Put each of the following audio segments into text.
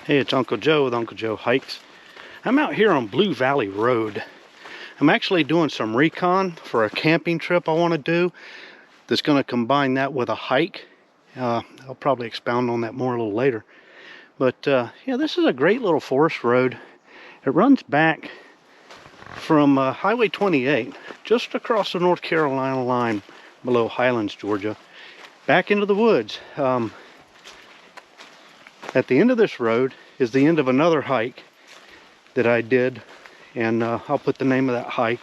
Hey, it's Uncle Joe with Uncle Joe Hikes. I'm out here on Blue Valley Road. I'm actually doing some recon for a camping trip I want to do that's going to combine that with a hike. I'll probably expound on that more a little later. But yeah, this is a great little forest road. It runs back from Highway 28, just across the North Carolina line below Highlands, Georgia, back into the woods. At the end of this road is the end of another hike that I did, and I'll put the name of that hike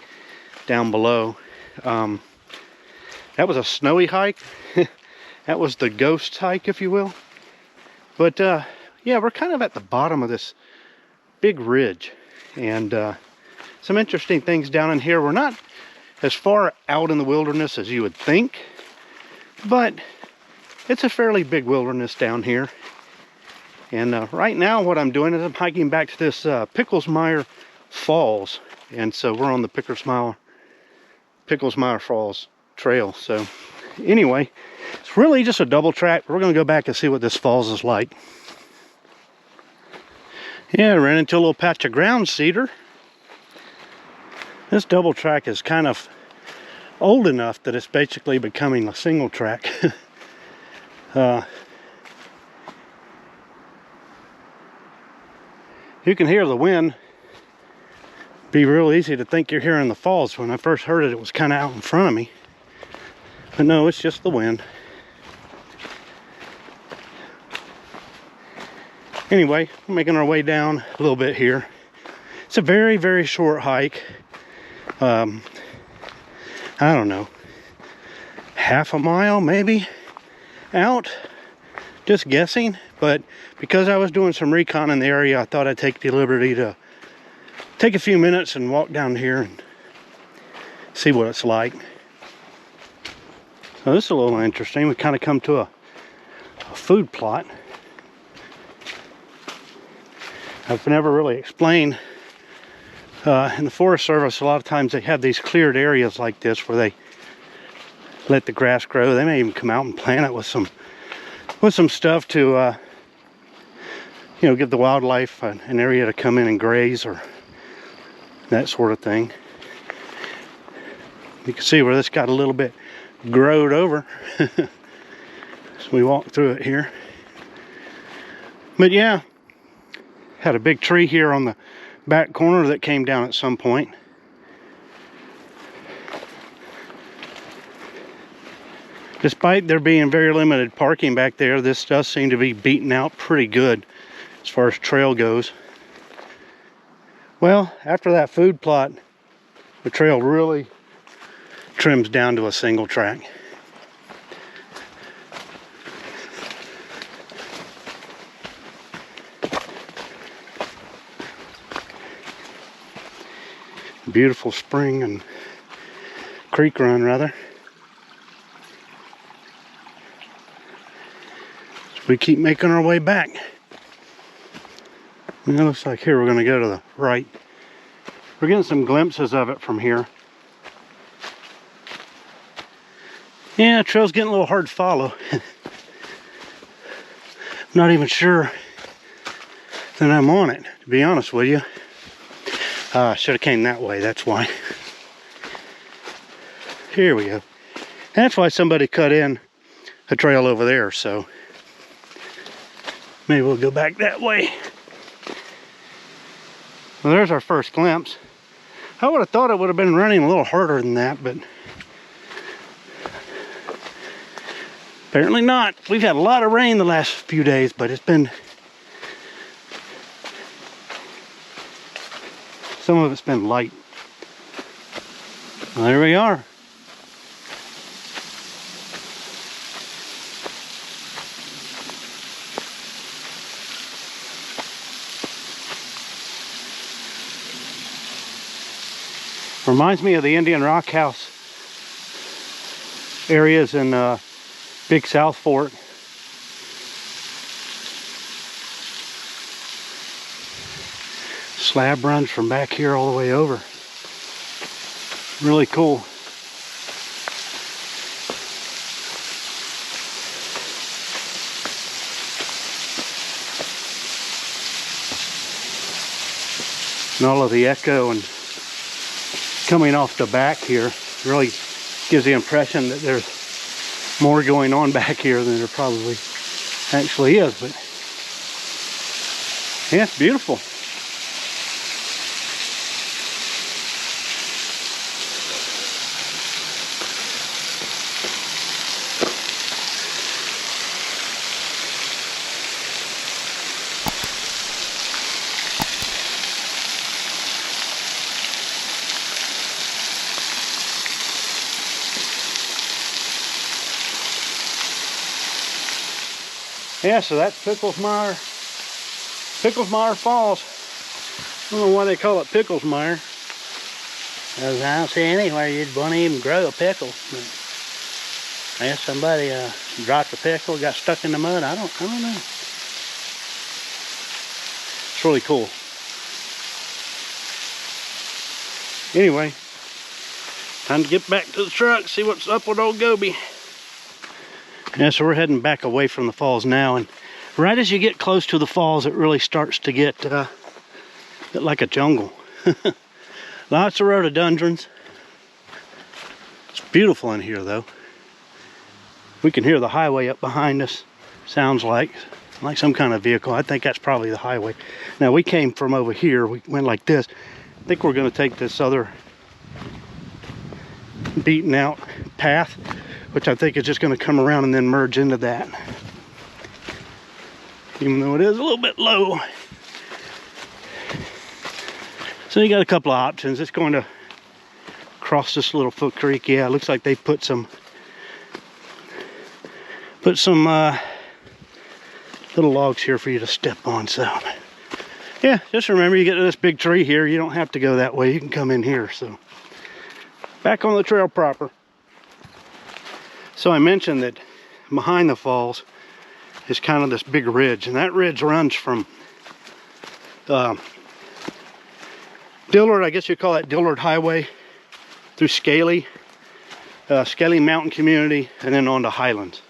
down below. That was a snowy hike. That was the ghost hike, if you will. But yeah, we're kind of at the bottom of this big ridge, and some interesting things down in here. We're not as far out in the wilderness as you would think, but it's a fairly big wilderness down here. And right now what I'm doing is I'm hiking back to this Pickelsimer Falls. And so we're on the Pickelsimer Falls trail. So anyway, it's really just a double track. We're going to go back and see what this falls is like. Yeah, I ran into a little patch of ground cedar. This double track is kind of old enough that it's basically becoming a single track. You can hear the wind. Be real easy to think you're hearing the falls. When I first heard it, it was kind of out in front of me. But no, it's just the wind. Anyway, we're making our way down a little bit here. It's a very, very short hike. I don't know, half a mile maybe out. Just guessing. But because I was doing some recon in the area, I thought I'd take the liberty to take a few minutes and walk down here and see what it's like. So this is a little interesting. We kind of come to a food plot. I've never really explained. In the Forest Service, a lot of times they have these cleared areas like this where they let the grass grow. They may even come out and plant it with some stuff to you know, give the wildlife an area to come in and graze or that sort of thing. You can see where this got a little bit growed over. So we walk through it here. But yeah, had a big tree here on the back corner that came down at some point. Despite there being very limited parking back there, this does seem to be beaten out pretty good as far as trail goes. Well, after that food plot, the trail really trims down to a single track. Beautiful spring and creek run, rather. We keep making our way back. It looks like here we're going to go to the right. We're getting some glimpses of it from here. Yeah, the trail's getting a little hard to follow. Not even sure that I'm on it, to be honest with you. Should have came that way, that's why. Here we go. That's why somebody cut in a trail over there, so maybe we'll go back that way. Well, there's our first glimpse. I would have thought it would have been running a little harder than that, but apparently not. We've had a lot of rain the last few days, but it's been, some of it's been light. Well, there we are. Reminds me of the Indian Rockhouse areas in Big South Fork. Slab runs from back here all the way over. Really cool. And all of the echo and coming off the back here really gives the impression that there's more going on back here than there probably actually is. But yeah, it's beautiful. Yeah, so that's Pickelsimer Falls. I don't know why they call it Pickelsimer. Because I don't see anywhere you'd want to even grow a pickle. But I guess somebody dropped a pickle, got stuck in the mud. I don't know. It's really cool. Anyway, time to get back to the truck, see what's up with old Gobi. Yeah, so we're heading back away from the falls now, and right as you get close to the falls, it really starts to get like a jungle. Lots of rhododendrons. It's beautiful in here, though. We can hear the highway up behind us. Sounds like some kind of vehicle. I think that's probably the highway. Now, we came from over here. We went like this. I think we're going to take this other beaten out path, which I think is just going to come around and then merge into that. Even though it is a little bit low. So you got a couple of options. It's going to cross this little foot creek. Yeah, it looks like they put some little logs here for you to step on. So yeah, just remember, you get to this big tree here, you don't have to go that way. You can come in here. So back on the trail proper. So I mentioned that behind the falls is kind of this big ridge, and that ridge runs from Dillard, I guess you call that Dillard Highway, through Scaly Mountain Community, and then on to Highlands.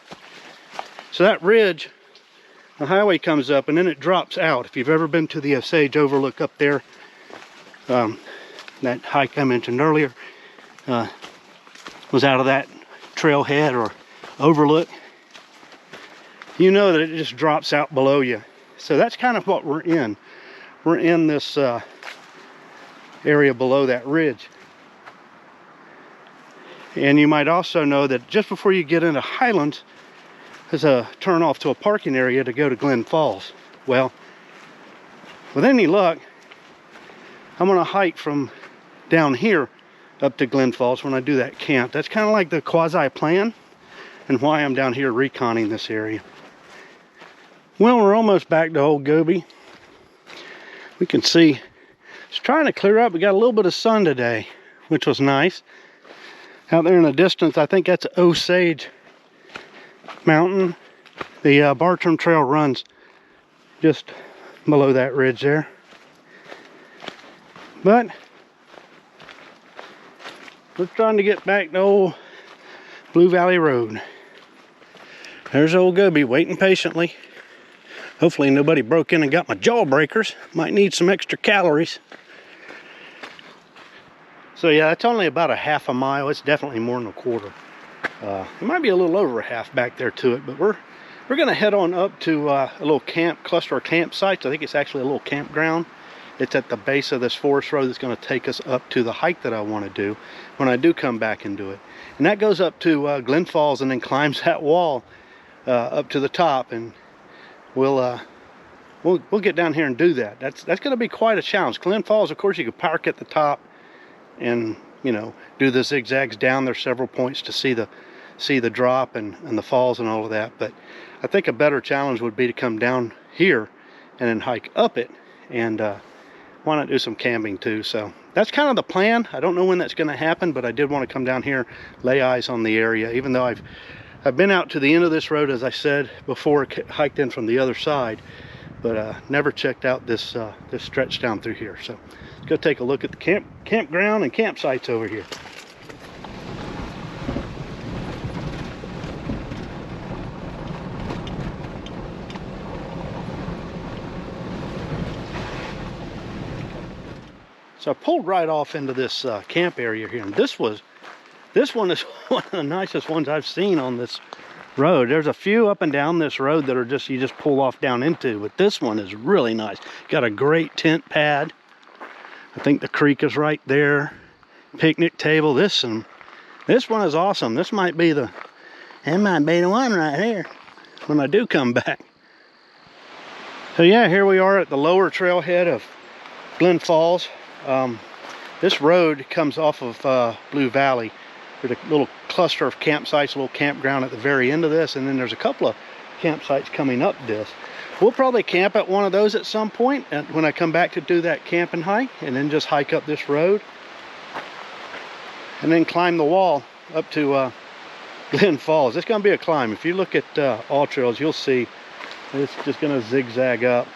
So that ridge, the highway comes up and then it drops out. If you've ever been to the Osage Overlook up there, that hike I mentioned earlier was out of that trailhead or overlook. You know that it just drops out below you. So that's kind of what we're in. We're in this area below that ridge. And you might also know that just before you get into Highlands, there's a turn off to a parking area to go to Glen Falls. Well, with any luck, I'm going to hike from down here up to Glen Falls when I do that camp. That's kind of like the quasi plan and why I'm down here reconning this area. Well, we're almost back to old Gobi. We can see it's trying to clear up. We got a little bit of sun today, which was nice. Out there in the distance, I think that's Osage Mountain. The Bartram Trail runs just below that ridge there. But we're trying to get back to old Blue Valley Road. There's old Gobi waiting patiently. Hopefully nobody broke in and got my jawbreakers. Might need some extra calories. So yeah, it's only about a half a mile. It's definitely more than a quarter. It might be a little over a half back there to it, but we're going to head on up to a little cluster of campsites. I think it's actually a little campground. It's at the base of this forest road that's going to take us up to the hike that I want to do when I do come back and do it. And that goes up to Glen Falls and then climbs that wall up to the top, and we'll get down here and do that. That's going to be quite a challenge. Glen Falls, of course, you could park at the top and, you know, do the zigzags down. There's several points to see the drop and the falls and all of that. But I think a better challenge would be to come down here and then hike up it, and why not do some camping too. So that's kind of the plan. I don't know when that's going to happen, but I did want to come down here, lay eyes on the area, even though I've been out to the end of this road, as I said before, hiked in from the other side, but never checked out this stretch down through here. So let's go take a look at the campground and campsites over here. So I pulled right off into this camp area here, and this one is one of the nicest ones I've seen on this road. There's a few up and down this road that are just, you just pull off down into, but this one is really nice. Got a great tent pad. I think the creek is right there. Picnic table. This one is awesome. This might be the one right here when I do come back. So yeah, here we are at the lower trailhead of Glen Falls. This road comes off of Blue Valley. There's a little cluster of campsites, a little campground at the very end of this, and then there's a couple of campsites coming up this. We'll probably camp at one of those at some point when I come back to do that camp and hike, and then just hike up this road and then climb the wall up to Glen Falls. It's going to be a climb. If you look at all trails, you'll see it's just going to zigzag up.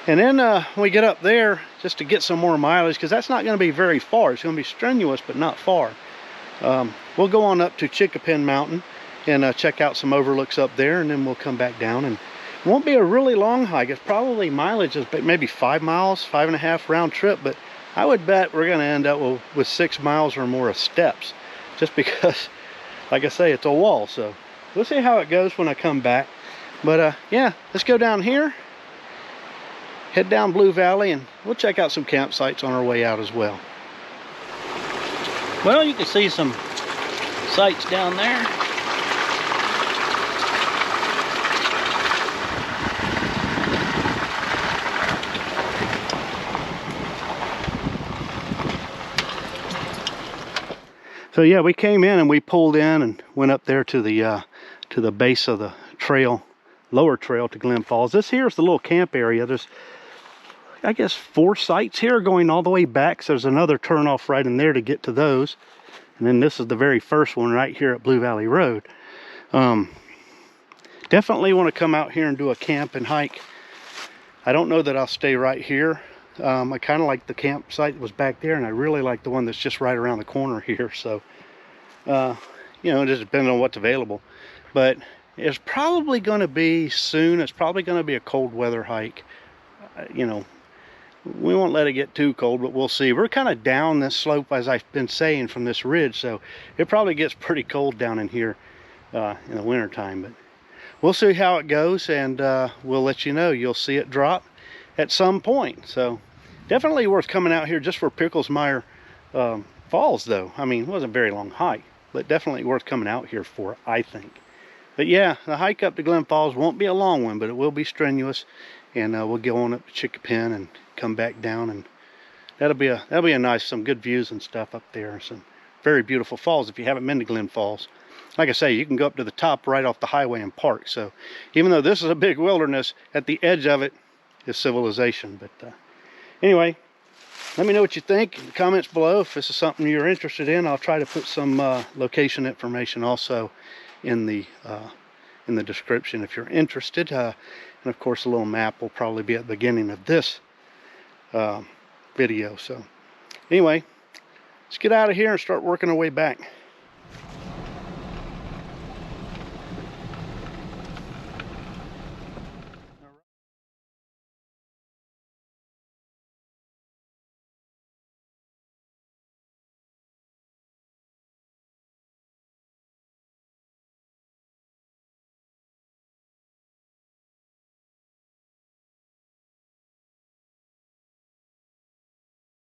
And then when we get up there, just to get some more mileage, because that's not going to be very far. It's going to be strenuous, but not far. We'll go on up to Chickapin Mountain and check out some overlooks up there, and then we'll come back down. And it won't be a really long hike. It's probably mileage is maybe 5 miles, 5.5 round trip, but I would bet we're going to end up with 6 miles or more of steps, just because, like I say, it's a wall. So we'll see how it goes when I come back. But yeah, let's go down here, head down Blue Valley, and we'll check out some campsites on our way out as well. Well, you can see some sites down there. So yeah, we came in and we pulled in and went up there to the base of the trail, lower trail to Glen Falls. This here is the little camp area. There's, I guess, 4 sites here going all the way back. So there's another turn off right in there to get to those. And then this is the very first one right here at Blue Valley Road. Definitely want to come out here and do a camp and hike. I don't know that I'll stay right here. I kind of like the campsite that was back there, and I really like the one that's just right around the corner here. So, you know, just depending on what's available. But it's probably going to be soon. It's probably going to be a cold weather hike. You know, we won't let it get too cold, but we'll see. We're kind of down this slope, as I've been saying, from this ridge, so it probably gets pretty cold down in here in the winter time. But we'll see how it goes, and we'll let you know. You'll see it drop at some point. So definitely worth coming out here just for Pickelsimer Falls, though. I mean, it wasn't a very long hike, but definitely worth coming out here for, I think. But yeah, the hike up to Glen Falls won't be a long one, but it will be strenuous. And we'll go on up to Chickapin and come back down, and that'll be a nice, some good views and stuff up there. Some very beautiful falls if you haven't been to Glen Falls. Like I say, you can go up to the top right off the highway and park. So even though this is a big wilderness, at the edge of it is civilization. But anyway, let me know what you think in the comments below. If this is something you're interested in, I'll try to put some location information also in the description if you're interested. And of course, a little map will probably be at the beginning of this video. So anyway, let's get out of here and start working our way back.